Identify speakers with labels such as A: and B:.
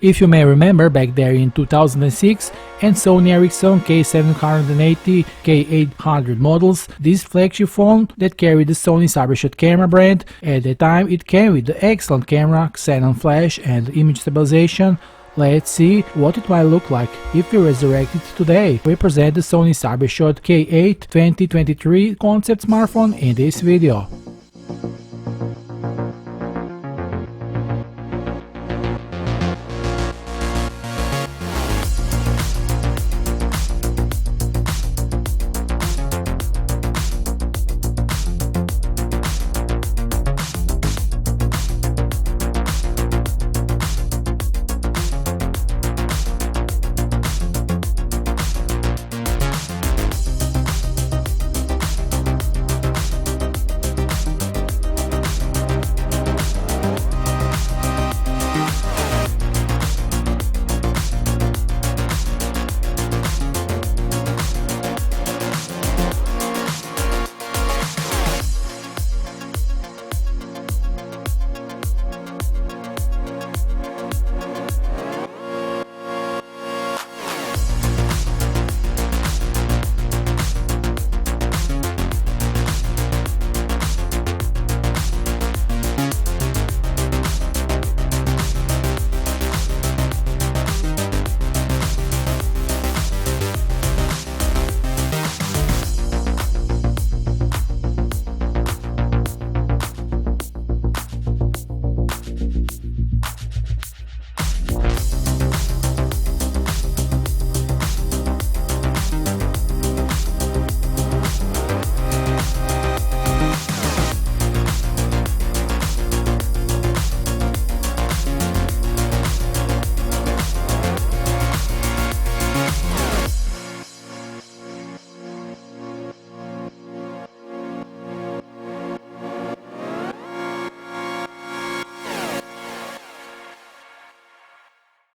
A: If you may remember, back there in 2006 and Sony Ericsson K790, K800 models, this flagship phone that carried the Sony Cyber-Shot camera brand, at the time it came with the excellent camera, xenon flash and image stabilization. Let's see what it might look like if we resurrect it today. We present the Sony Cyber-Shot K8 2023 concept smartphone in this video.